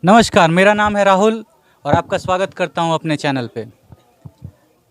नमस्कार, मेरा नाम है राहुल और आपका स्वागत करता हूं अपने चैनल पे।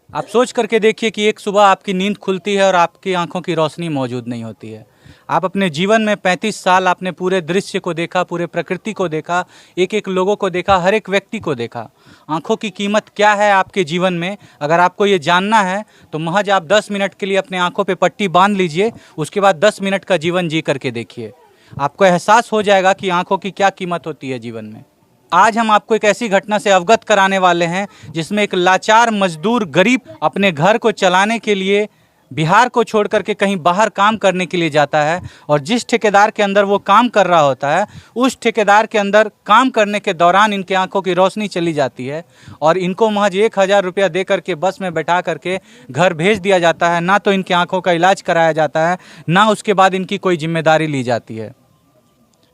आप सोच करके देखिए कि एक सुबह आपकी नींद खुलती है और आपकी आंखों की रोशनी मौजूद नहीं होती है। आप अपने जीवन में 35 साल आपने पूरे दृश्य को देखा, पूरे प्रकृति को देखा, एक एक लोगों को देखा, हर एक व्यक्ति को देखा। आंखों की कीमत क्या है आपके जीवन में, अगर आपको ये जानना है तो महज आप 10 मिनट के लिए अपने आंखों पे पट्टी बांध लीजिए। उसके बाद 10 मिनट का जीवन जी करके देखिए, आपको एहसास हो जाएगा कि आंखों की क्या कीमत होती है जीवन में। आज हम आपको एक ऐसी घटना से अवगत कराने वाले हैं जिसमें एक लाचार मजदूर गरीब अपने घर को चलाने के लिए बिहार को छोड़ करके कहीं बाहर काम करने के लिए जाता है, और जिस ठेकेदार के अंदर वो काम कर रहा होता है उस ठेकेदार के अंदर काम करने के दौरान इनके आंखों की रोशनी चली जाती है और इनको महज 1,000 रुपया दे करके बस में बैठा करके घर भेज दिया जाता है। ना तो इनकी आंखों का इलाज कराया जाता है, ना उसके बाद इनकी कोई जिम्मेदारी ली जाती है।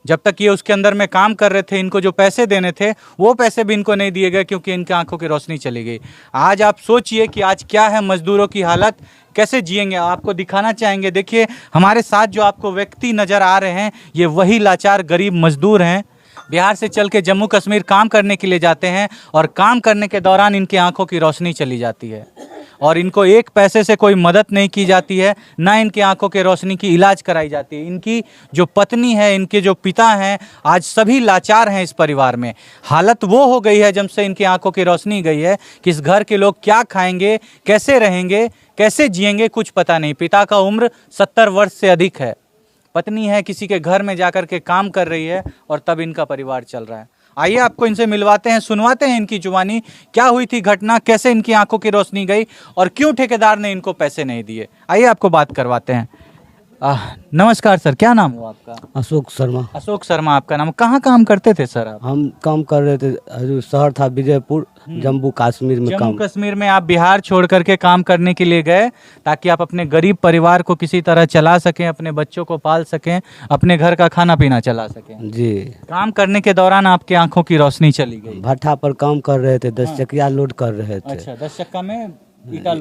जब तक ये उसके अंदर में काम कर रहे थे, इनको जो पैसे देने थे वो पैसे भी इनको नहीं दिए गए क्योंकि इनकी आंखों की रोशनी चली गई। आज आप सोचिए कि आज क्या है मजदूरों की हालत, कैसे जिएंगे। आपको दिखाना चाहेंगे, देखिए हमारे साथ जो आपको व्यक्ति नज़र आ रहे हैं ये वही लाचार गरीब मजदूर हैं। बिहार से चल के जम्मू कश्मीर काम करने के लिए जाते हैं और काम करने के दौरान इनकी आंखों की रोशनी चली जाती है और इनको एक पैसे से कोई मदद नहीं की जाती है, ना इनकी आंखों के रोशनी की इलाज कराई जाती है। इनकी जो पत्नी है, इनके जो पिता हैं, आज सभी लाचार हैं। इस परिवार में हालत वो हो गई है जब से इनकी आंखों की रोशनी गई है कि इस घर के लोग क्या खाएंगे, कैसे रहेंगे, कैसे जिएंगे, कुछ पता नहीं। पिता का उम्र 70 वर्ष से अधिक है, पत्नी है किसी के घर में जाकर के काम कर रही है और तब इनका परिवार चल रहा है। आइए आपको इनसे मिलवाते हैं, सुनवाते हैं इनकी जुबानी, क्या हुई थी घटना, कैसे इनकी आंखों की रोशनी गई और क्यों ठेकेदार ने इनको पैसे नहीं दिए। आइए आपको बात करवाते हैं। नमस्कार सर, क्या नाम हुआ आपका? अशोक शर्मा। अशोक शर्मा आपका नाम। कहाँ काम करते थे सर आप? हम काम कर रहे थे, जो शहर था विजयपुर, जम्मू कश्मीर में जम्मू काम। कश्मीर में आप बिहार छोड़ करके काम करने के लिए गए ताकि आप अपने गरीब परिवार को किसी तरह चला सकें, अपने बच्चों को पाल सकें, अपने घर का खाना पीना चला सकें। जी। काम करने के दौरान आपकी आंखों की रोशनी चली गई। भट्ठा पर काम कर रहे थे, 10 चकिया लोड कर रहे थे। अच्छा, 10 चक्का में ईटा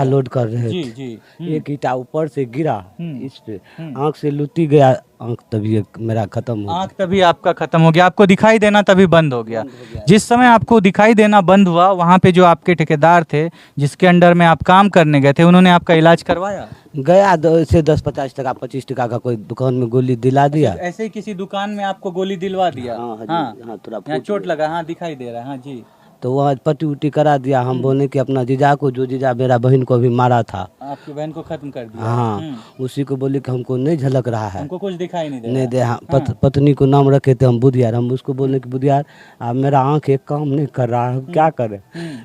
लोड कर रहे जी थे। जी। एक ईटा ऊपर से गिरा, इस पे आंख से लुटी गया, आंख तभी मेरा खत्म हो गया। आंख तभी आपका खत्म हो गया, आपको दिखाई देना तभी बंद हो गया। जिस समय आपको दिखाई देना बंद हुआ, वहाँ पे जो आपके ठेकेदार थे जिसके अंडर में आप काम करने गए थे, उन्होंने आपका इलाज करवाया? गया से 10-50 टका 25 टका का कोई दुकान में गोली दिला दिया। ऐसे ही किसी दुकान में आपको गोली दिलवा दिया? हाँ, थोड़ा यहाँ चोट लगा, हाँ दिखाई दे रहा है, हाँ जी। तो वहाँ पट्टी उट्टी करा दिया। हम बोले कि अपना जीजा को, जो जीजा मेरा बहन को भी मारा था, आपकी बहन को खत्म कर दिया? हाँ, उसी को बोले कि हमको नहीं झलक रहा है, हमको कुछ दिखाई नहीं दे नहीं दे। हाँ, पत्नी को नाम रखे थे हम बुधियार। हम उसको बोले कि बुधियार, अब मेरा आंख एक काम नहीं कर रहा है, क्या करें?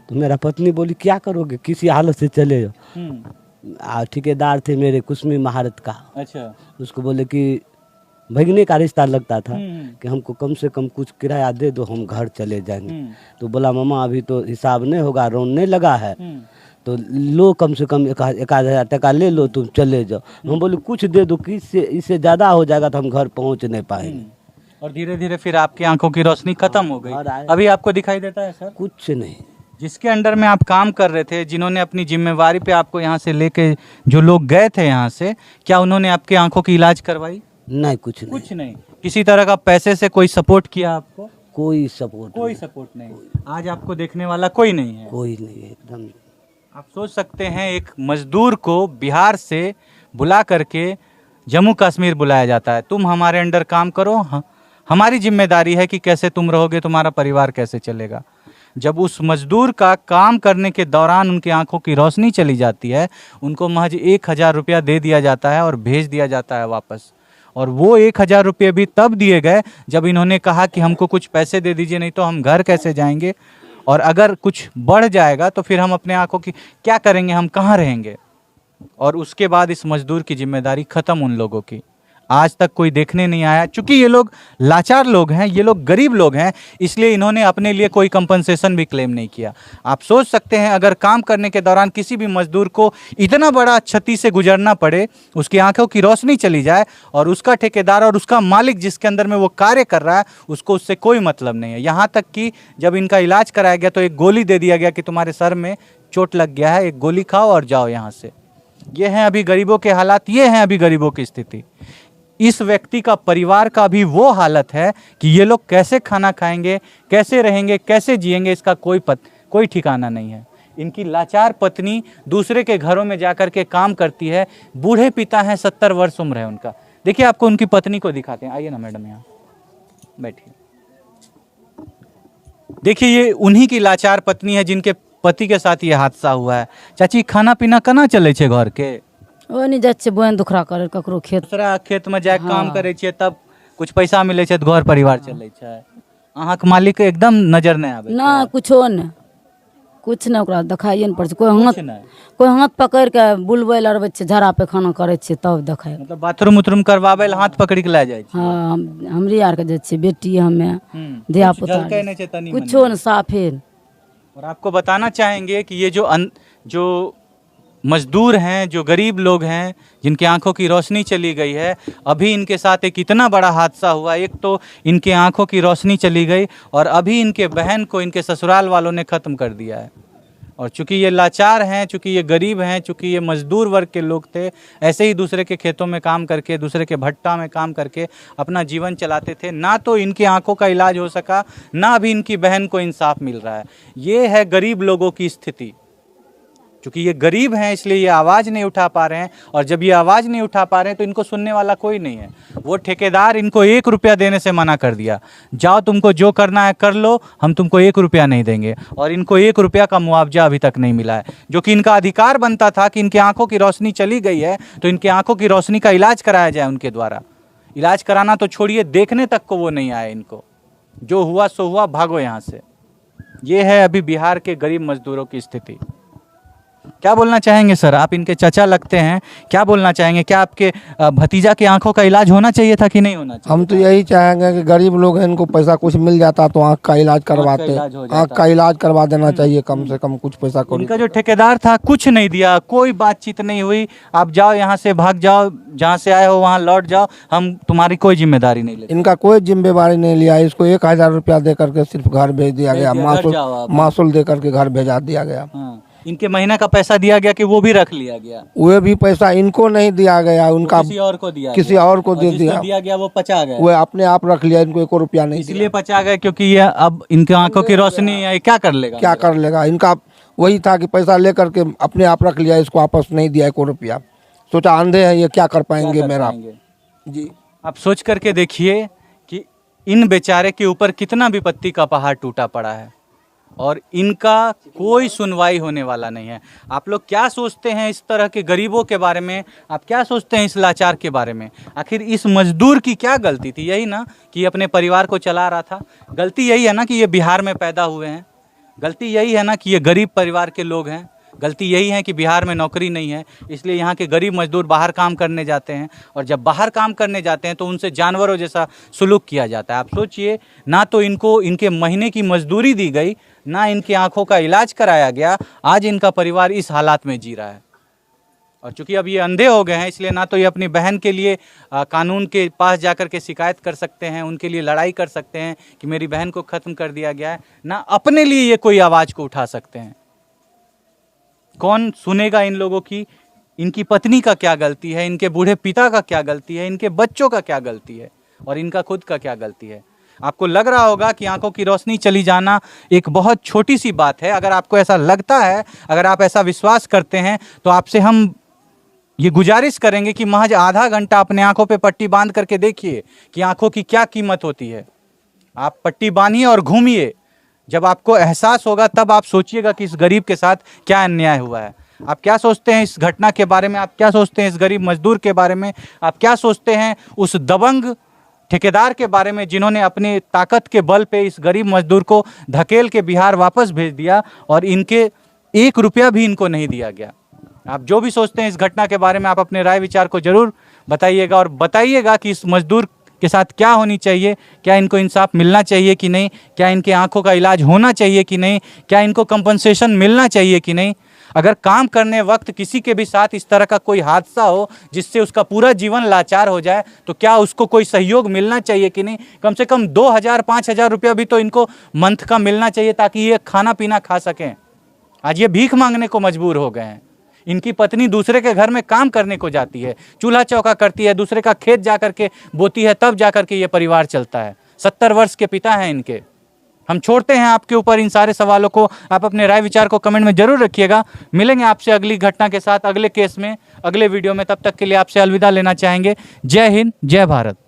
तो मेरा पत्नी बोली क्या करोगे, किसी हालत से चले जाओ। ठेकेदार थे मेरे कुसमी महारत का। अच्छा। उसको बोले कि भगने का रिश्ता लगता था कि हमको कम से कम कुछ किराया दे दो, हम घर चले जाएंगे। तो बोला मामा अभी तो हिसाब नहीं होगा, रोन नहीं लगा है, तो लो कम से कम 1,000 टका ले लो, तुम चले जाओ। हम बोले कुछ दे दो, कि इससे ज़्यादा हो जाएगा तो हम घर पहुंच नहीं पाएंगे। और धीरे धीरे फिर आपकी आंखों की रोशनी खत्म हो गई। अभी आपको दिखाई देता है सर? कुछ नहीं। जिसके अंडर में आप काम कर रहे थे, जिन्होंने अपनी जिम्मेवारी पे आपको यहाँ से लेके जो लोग गए थे यहाँ से, क्या उन्होंने आपकी आंखों की इलाज करवाई? नहीं, कुछ नहीं। कुछ नहीं। किसी तरह का पैसे से कोई सपोर्ट किया आपको? कोई सपोर्ट नहीं। आज आपको देखने वाला कोई नहीं है? कोई नहीं है एकदम। आप सोच सकते हैं, एक मजदूर को बिहार से बुला करके जम्मू कश्मीर बुलाया जाता है, तुम हमारे अंडर काम करो, हमारी जिम्मेदारी है कि कैसे तुम रहोगे, तुम्हारा परिवार कैसे चलेगा। जब उस मजदूर का काम करने के दौरान उनकी आंखों की रोशनी चली जाती है, उनको महज 1,000 रुपया दे दिया जाता है और भेज दिया जाता है वापस। और वो 1,000 रुपये भी तब दिए गए जब इन्होंने कहा कि हमको कुछ पैसे दे दीजिए, नहीं तो हम घर कैसे जाएंगे, और अगर कुछ बढ़ जाएगा तो फिर हम अपने आंखों की क्या करेंगे, हम कहाँ रहेंगे। और उसके बाद इस मजदूर की जिम्मेदारी खत्म उन लोगों की। आज तक कोई देखने नहीं आया, क्योंकि ये लोग लाचार लोग हैं, ये लोग गरीब लोग हैं, इसलिए इन्होंने अपने लिए कोई कंपनसेशन भी क्लेम नहीं किया। आप सोच सकते हैं, अगर काम करने के दौरान किसी भी मजदूर को इतना बड़ा क्षति से गुजरना पड़े, उसकी आंखों की रोशनी चली जाए, और उसका ठेकेदार और उसका मालिक जिसके अंदर में वो कार्य कर रहा है, उसको उससे कोई मतलब नहीं है। यहाँ तक कि जब इनका इलाज कराया गया तो एक गोली दे दिया गया कि तुम्हारे सर में चोट लग गया है, एक गोली खाओ और जाओ यहाँ से। ये हैं अभी गरीबों के हालात, ये हैं अभी गरीबों की स्थिति। इस व्यक्ति का परिवार का भी वो हालत है कि ये लोग कैसे खाना खाएंगे, कैसे रहेंगे, कैसे जिएंगे, इसका कोई ठिकाना नहीं है। इनकी लाचार पत्नी दूसरे के घरों में जाकर के काम करती है। बूढ़े पिता हैं, 70 वर्ष उम्र है उनका। देखिए आपको उनकी पत्नी को दिखाते हैं। आइए ना मैडम, यहाँ बैठिए। देखिए ये उन्हीं की लाचार पत्नी है जिनके पति के साथ ये हादसा हुआ है। चाची, खाना पीना केना चले छे घर के? ओ नहीं जाइ छै बोन दुखरा करे ककरो खेत। दूसरा खेत में जाके काम करे छे तब कुछ पैसा मिले छे तो घर परिवार चले छे। अहाँ के मालिक के एकदम नजर नहीं आवे ना कुछो नहीं, कुछ नहीं ओकरा देखाइए नहीं पड़े। कुछ नहीं। कोई हाथ पकड़ के बुलबै लड़बै छै, झाड़ा पे खाना करे छै तब देखाय। मतलब बाथरूम उथरूम करवावे ला हाथ पकड़ के ले जाए छे। हाँ हमरी आर के जाइ छै, बेटी हमे धिया पुता झलकै नहीं छे तनी कुछो नहीं, साफे। और आपको बताना चाहेंगे कि ये जो मजदूर हैं, जो गरीब लोग हैं, जिनकी आंखों की रोशनी चली गई है, अभी इनके साथ एक इतना बड़ा हादसा हुआ। एक तो इनके आंखों की रोशनी चली गई और अभी इनके बहन को इनके ससुराल वालों ने ख़त्म कर दिया है। और चूंकि ये लाचार हैं, चूंकि ये गरीब हैं, चूंकि ये मजदूर वर्ग के लोग थे, ऐसे ही दूसरे के खेतों में काम करके, दूसरे के भट्टा में काम करके अपना जीवन चलाते थे। ना तो इनकी आंखों का इलाज हो सका, ना अभी इनकी बहन को इंसाफ मिल रहा है। ये है गरीब लोगों की स्थिति। क्योंकि ये गरीब हैं इसलिए ये आवाज़ नहीं उठा पा रहे हैं, और जब ये आवाज़ नहीं उठा पा रहे हैं तो इनको सुनने वाला कोई नहीं है। वो ठेकेदार इनको 1 रुपया देने से मना कर दिया, जाओ तुमको जो करना है कर लो, हम तुमको 1 रुपया नहीं देंगे। और इनको 1 रुपया का मुआवजा अभी तक नहीं मिला है, जो कि इनका अधिकार बनता था कि इनकी आंखों की रोशनी चली गई है तो इनकी आंखों की रोशनी का इलाज कराया जाए उनके द्वारा। इलाज कराना तो छोड़िए, देखने तक को वो नहीं आए। इनको जो हुआ सो हुआ, भागो यहाँ से। ये है अभी बिहार के गरीब मजदूरों की स्थिति। क्या बोलना चाहेंगे सर? आप इनके चाचा लगते हैं, क्या बोलना चाहेंगे? क्या आपके भतीजा की आंखों का इलाज होना चाहिए था कि नहीं होना चाहिए? हम तो यही चाहेंगे कि गरीब लोग हैं, इनको पैसा कुछ मिल जाता तो आँख का इलाज करवाते, आँख का इलाज करवा देना चाहिए, कम से कम कुछ पैसा करो। इनका जो ठेकेदार था कुछ नहीं दिया, कोई बातचीत नहीं हुई। आप जाओ यहाँ से, भाग जाओ, जहाँ से आए हो वहाँ लौट जाओ, हम तुम्हारी कोई जिम्मेदारी नहीं लेते। इनका कोई जिम्मेवारी नहीं लिया। इसको 1000 रुपया दे करके सिर्फ घर भेज दिया गया, मासूल दे करके घर भेजा दिया गया। इनके महीने का पैसा दिया गया कि वो भी रख लिया गया? वो भी पैसा इनको नहीं दिया गया, उनका किसी और को दिया, किसी और को दे दिया गया, वो पचा गया। वो अपने आप रख लिया, इनको 1 रुपया नहीं इसलिए पचा गया क्योंकि ये अब इनकी आंखों की रोशनी है, क्या कर लेगा? क्या कर लेगा? इनका वही था कि पैसा लेकर के अपने आप रख लिया, इसको वापस नहीं दिया 1 रुपया। सोचा अंधे हैं ये, क्या कर पाएंगे मेरा जी। आप सोच करके देखिए कि इन बेचारे के ऊपर कितना विपत्ति का पहाड़ टूटा पड़ा है और इनका कोई सुनवाई होने वाला नहीं है। आप लोग क्या सोचते हैं इस तरह के गरीबों के बारे में? आप क्या सोचते हैं इस लाचार के बारे में? आखिर इस मजदूर की क्या गलती थी? यही ना कि ये अपने परिवार को चला रहा था। गलती यही है ना कि ये बिहार में पैदा हुए हैं। गलती यही है ना कि ये गरीब परिवार के लोग हैं। गलती यही है कि बिहार में नौकरी नहीं है, इसलिए यहाँ के गरीब मजदूर बाहर काम करने जाते हैं, और जब बाहर काम करने जाते हैं तो उनसे जानवरों जैसा सुलूक किया जाता है। आप सोचिए, ना तो इनको इनके महीने की मजदूरी दी गई, ना इनकी आंखों का इलाज कराया गया। आज इनका परिवार इस हालात में जी रहा है। और चूंकि अब ये अंधे हो गए हैं, इसलिए ना तो ये अपनी बहन के लिए कानून के पास जाकर के शिकायत कर सकते हैं, उनके लिए लड़ाई कर सकते हैं कि मेरी बहन को ख़त्म कर दिया गया है, ना अपने लिए ये कोई आवाज़ को उठा सकते हैं। कौन सुनेगा इन लोगों की? इनकी पत्नी का क्या गलती है, इनके बूढ़े पिता का क्या गलती है, इनके बच्चों का क्या गलती है, और इनका खुद का क्या गलती है? आपको लग रहा होगा कि आंखों की रोशनी चली जाना एक बहुत छोटी सी बात है। अगर आपको ऐसा लगता है, अगर आप ऐसा विश्वास करते हैं, तो आपसे हम ये गुजारिश करेंगे कि महज आधा घंटा अपने आंखों पे पट्टी बांध करके देखिए कि आंखों की क्या कीमत होती है। आप पट्टी बांधिए और घूमिए। जब आपको एहसास होगा तब आप सोचिएगा कि इस गरीब के साथ क्या अन्याय हुआ है। आप क्या सोचते हैं इस घटना के बारे में? आप क्या सोचते हैं इस गरीब मजदूर के बारे में? आप क्या सोचते हैं उस दबंग ठेकेदार के बारे में जिन्होंने अपनी ताकत के बल पे इस गरीब मजदूर को धकेल के बिहार वापस भेज दिया और इनके 1 रुपया भी इनको नहीं दिया गया? आप जो भी सोचते हैं इस घटना के बारे में, आप अपने राय विचार को जरूर बताइएगा, और बताइएगा कि इस मजदूर के साथ क्या होनी चाहिए। क्या इनको इंसाफ मिलना चाहिए कि नहीं? क्या इनके आंखों का इलाज होना चाहिए कि नहीं? क्या इनको कंपनसेशन मिलना चाहिए कि नहीं? अगर काम करने वक्त किसी के भी साथ इस तरह का कोई हादसा हो जिससे उसका पूरा जीवन लाचार हो जाए, तो क्या उसको कोई सहयोग मिलना चाहिए कि नहीं? कम से कम 2000-5000 रुपया भी तो इनको मंथ का मिलना चाहिए, ताकि ये खाना पीना खा सकें। आज ये भीख मांगने को मजबूर हो गए हैं। इनकी पत्नी दूसरे के घर में काम करने को जाती है, चूल्हा चौका करती है, दूसरे का खेत जा करके बोती है, तब जा करके ये परिवार चलता है। 70 वर्ष के पिता हैं इनके। हम छोड़ते हैं आपके ऊपर इन सारे सवालों को। आप अपने राय विचार को कमेंट में जरूर रखिएगा। मिलेंगे आपसे अगली घटना के साथ, अगले केस में, अगले वीडियो में। तब तक के लिए आपसे अलविदा लेना चाहेंगे। जय हिंद, जय भारत।